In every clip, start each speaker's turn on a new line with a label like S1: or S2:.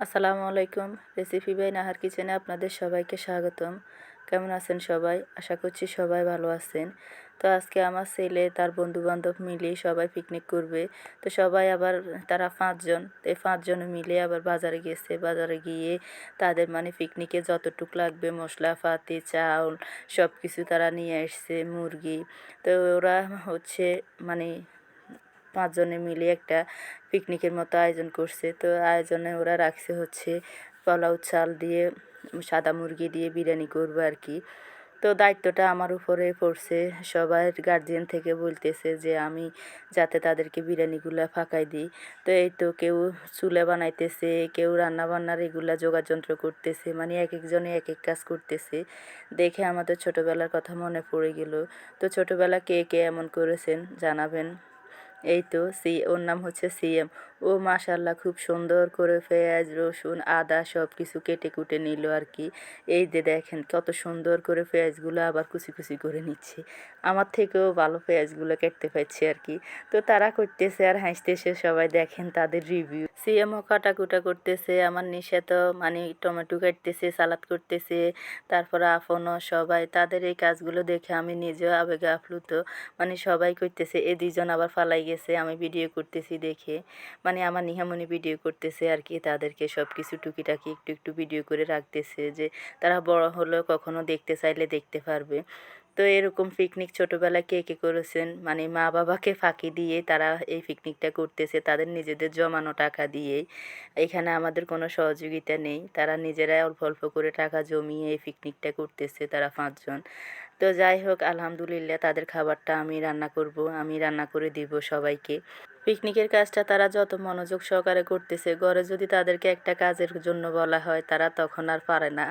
S1: আসসালামু আলাইকুম। Recipe by Nahar কিচেনে আপনাদের সবাইকে স্বাগতম। কেমন আছেন সবাই? আশা করছি সবাই ভালো আছেন। তো আজকে আমার ছেলে তার বন্ধু-বান্ধব মিলে সবাই পিকনিক করবে। তো সবাই আবার তারা ৫ জন। তো এই ৫ জন মিলে আবার বাজারে গেছে। বাজারে গিয়ে তাদের পিকনিকে যতটুক লাগবে মশলাপাতি, চাউল সবকিছু তারা নিয়ে আসছে, মুরগি। তো ওরা হচ্ছে মানে ৫ জনে মিলে একটা পিকনিকের মতো আয়োজন করছে। তো আয়োজনে ওরা রাখছে হচ্ছে পোলাও চাল দিয়ে, সাদা মুরগি দিয়ে বিরিয়ানি করবে আর কি। তো দায়িত্বটা আমার উপরে পড়ছে। সবার গার্জিয়ান থেকে বলতেছে যে আমি যাতে তাদেরকে বিরিয়ানিগুলা ফাঁকাই দিই। তো এই তো কেউ চুলা বানাইতেছে, কেউ রান্নাবান্নার এগুলা যোগাযন্ত্র করতেছে। মানে একেকজনে একেক কাজ করতেছে। দেখে আমাদের ছোটবেলার কথা মনে পড়ে গেল। তো ছোটবেলা কে, কে এমন করেছেন জানাবেন। এই তো ওর নাম হচ্ছে সিএম। ও মাশাআল্লাহ খুব সুন্দর করে পেঁয়াজ, রসুন, আদা সব কিছু কেটে কুটে নিল আর কি। এই যে দেখেন কত সুন্দর করে পেঁয়াজগুলো আবার কুচি কুচি করে নিচ্ছে। আমার থেকেও ভালো পেঁয়াজগুলো কাটতে পারছি আর কি। তো তারা করতেছে আর হাসতেছে সবাই, দেখেন তাদের রিভিউ। সিএমও কাটাকুটা করতেছে, আমার নিশা তো টমেটো কাটতেছে, সালাদ করতেছে, তারপরে আফনও সবাই তাদের এই কাজগুলো দেখে আমি নিজেও আবেগে আপ্লুত। সবাই করতেছে, এ দুইজন আবার ফালাই গেছে আমি ভিডিও করতেছি দেখে। আমার নিহামনি ভিডিও করতেছে আর কি, তাদেরকে সব কিছু টুকিটাকি একটু একটু ভিডিও করে রাখতেছে যে তারা বড় হলেও কখনো দেখতে চাইলে দেখতে পারবে। তো এরকম পিকনিক ছোটোবেলায় কে কে করেছেন? মা বাবাকে ফাঁকি দিয়ে তারা এই পিকনিকটা করতেছে তাদের নিজেদের জমানো টাকা দিয়েই। এখানে আমাদের কোনো সহযোগিতা নেই, তারা নিজেরাই অল্প অল্প করে টাকা জমিয়ে এই পিকনিকটা করতেছে তারা ৫ জন। তো যাই হোক, আলহামদুলিল্লাহ তাদের খাবারটা আমি রান্না করব, আমি রান্না করে দিব সবাইকে। পিকনিকের কাজটা তারা যত মনোযোগ সহকারে করতেছে, ঘরে যদি তাদেরকে একটা কাজের জন্য বলা হয় তারা তখন আর পারে না,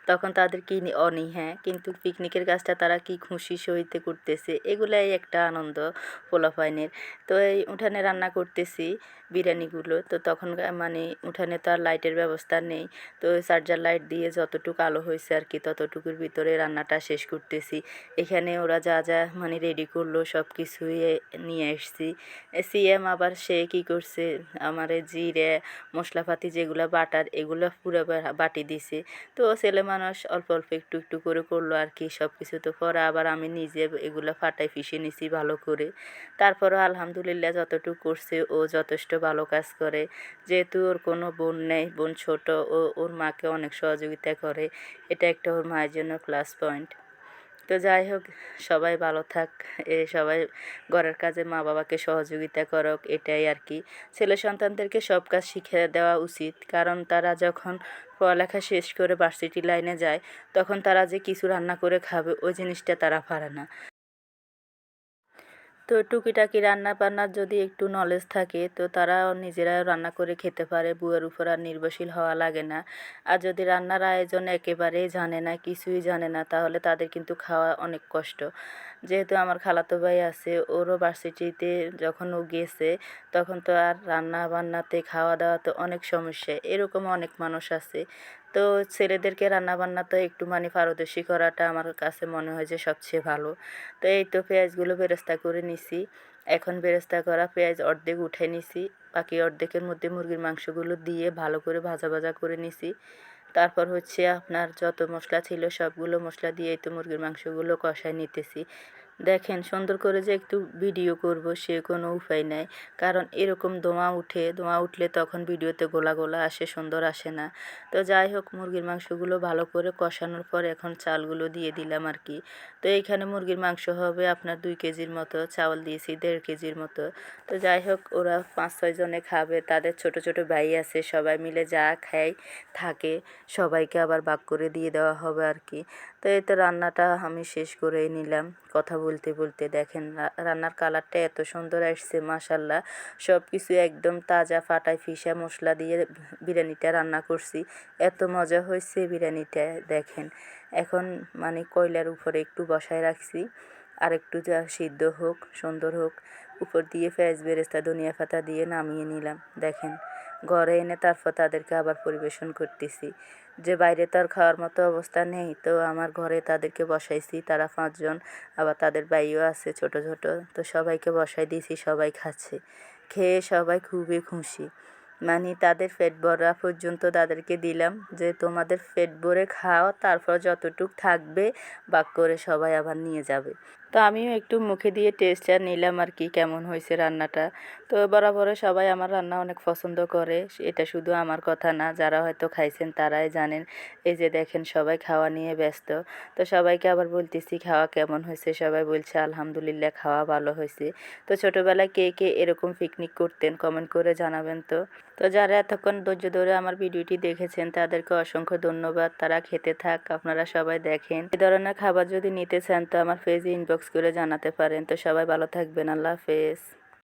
S1: তখন তাদের কি অনীহা। কিন্তু পিকনিকের কাজটা তারা কি খুশি সহিতে করতেছে, এগুলাই একটা আনন্দ পোলাপাইনের। তো এই উঠানে রান্না করতেছি বিরিয়ানিগুলো, তো তখন উঠানে তো আর লাইটের ব্যবস্থা নেই। তো চার্জার লাইট দিয়ে যতটুকু আলো হয়েছে আর কি ততটুকুর ভিতরে রান্নাটা শেষ করতেছি। এখানে ওরা যা যা রেডি করলো সব কিছুই নিয়ে এসছি। সিএম আবার সে কী করছে, আমারে জিরে মশলাপাতি যেগুলো বাটার এগুলো পুরো বাটি দিছে। তো ছেলে মানুষ অল্প অল্প একটু একটু করে করলো আর কি সব কিছু। তো পরে আবার আমি নিজে এগুলো ফাটাই পিষে নিছি ভালো করে। তারপরও আলহামদুলিল্লাহ যতটুকু করছে ও যথেষ্ট ভালো কাজ করে। যেহেতু ওর কোনো বোন নেই, বোন ছোট, ও ওর মাকে অনেক সহযোগিতা করে। এটা একটা ওর মায়ের জন্য প্লাস পয়েন্ট। তো যাই হোক, সবাই ভালো থাক, সবাই ঘরের কাজে মা বাবাকে সহযোগিতা করুক, এটাই আর কি। ছেলে সন্তানদেরকে সব কাজ শিখিয়ে দেওয়া উচিত, কারণ তারা যখন পড়ালেখা শেষ করে ভার্সিটি লাইনে যায় তখন তারা যে কিছু রান্না করে খাবে ওই জিনিসটা তারা পারে না। তো টুকিটাকি রান্না বান্নার যদি একটু নলেজ থাকে তো তারা নিজেরাও রান্না করে খেতে পারে, বুয়ের উপর আর নির্ভরশীল হওয়া লাগে না। আর যদি রান্নার আয়োজন একেবারেই জানে না, কিছুই জানে না, তাহলে তাদের কিন্তু খাওয়া অনেক কষ্ট। যেহেতু আমার খালাতো ভাই আছে, ওরও ভার্সিটিতে যখন ও গেছে তখন তো আর রান্না বান্নাতে খাওয়া দাওয়াতে অনেক সমস্যা, এরকম অনেক মানুষ আছে। তো ছেলেদেরকে রান্নাবান্না তো একটু পারদর্শী করাটা আমার কাছে মনে হয় যে সবচেয়ে ভালো। তো এই তো পেঁয়াজগুলো বেরেস্তা করে নিছি। এখন বেরেস্তা করা পেঁয়াজ অর্ধেক উঠে নিছি, বাকি অর্ধেকের মধ্যে মুরগির মাংসগুলো দিয়ে ভালো করে ভাজা ভাজা করে নিছি। তারপর হচ্ছে আপনার যত মশলা ছিল সবগুলো মশলা দিয়ে এই তো মুরগির মাংসগুলো কষায় নিতেছি। দেখেন সুন্দর করে যে একটু ভিডিও করব সে কোনো উপায় নাই, কারণ এরকম ধোঁয়া উঠে, ধোঁয়া উঠলে তখন ভিডিওতে গোলা গোলা আসে, সুন্দর আসে না। তো যাই হোক, মুরগির মাংসগুলো ভালো করে কষানোর পর এখন চালগুলো দিয়ে দিলাম আর কি। তো এইখানে মুরগির মাংস হবে আপনার 2 কেজির মতো, চাউল দিয়েছি 1.5 কেজির মতো। তো যাই হোক, ওরা 5-6 জনে খাবে, তাদের ছোট ছোট ভাই আছে, সবাই মিলে যা খায় থাকে সবাইকে আবার ভাগ করে দিয়ে দেওয়া হবে আর কি। তো এই তো রান্নাটা আমি শেষ করেই নিলাম কথা বলতে বলতে। দেখেন রান্নার কালারটা এত সুন্দর আসছে মাশাল্লাহ। সব কিছু একদম তাজা ফাটাই ফিসা মশলা দিয়ে বিরিয়ানিটা রান্না করছি, এত মজা হয়েছে বিরিয়ানিটা। দেখেন এখন কয়লার উপরে একটু বসায় রাখছি, আর একটু যা সিদ্ধ হোক, সুন্দর হোক, উপর দিয়ে পেঁয়াজ বেরেস্তা ধনিয়া পাতা দিয়ে নামিয়ে নিলাম। দেখেন ঘরে এনে তারপর তাদেরকে আবার পরিবেশন করতেছি। যে বাইরে তো আর খাওয়ার মতো অবস্থা নেই, তো আমার ঘরে তাদেরকে বসাইছি, তারা 5 জন, আবার তাদের ভাইও আছে ছোট ছোট। তো সবাইকে বসাই দিয়েছি, সবাই খাচ্ছে, খেয়ে সবাই খুবই খুশি। মানে তাদের পেট ভরা পর্যন্ত তাদেরকে দিলাম যে তোমাদের পেট ভরে খাও, তারপর যতটুক থাকবে ভাগ করে সবাই আবার নিয়ে যাবে। তো আমিও একটু মুখে দিয়ে টেস্টটা নিলাম আর কি, কেমন হয়েছে রান্নাটা। তো বরাবর সবাই আমার রান্না অনেক পছন্দ করে, এটা শুধু আমার কথা না, যারা হয়তো খাইছেন তারাই জানেন। এই যে দেখেন সবাই খাওয়া নিয়ে ব্যস্ত। তো সবাইকে আবার বলতেছি খাওয়া কেমন হয়েছে, সবাই বলছে আলহামদুলিল্লাহ খাওয়া ভালো হয়েছে। তো ছোটোবেলায় কে কে এরকম পিকনিক করতেন কমেন্ট করে জানাবেন তো। তো যারা এতক্ষণ ধৈর্য ধরে আমার ভিডিওটি দেখেছেন তাদেরকে অসংখ্য ধন্যবাদ। তারা খেতে থাক, আপনারা সবাই দেখেন। এই ধরনের খাবার যদি নিতে চান তো আমার পেজে ইনবক্স করে জানাতে পারেন। তো সবাই ভালো থাকবেন, আল্লাহ হাফেজ।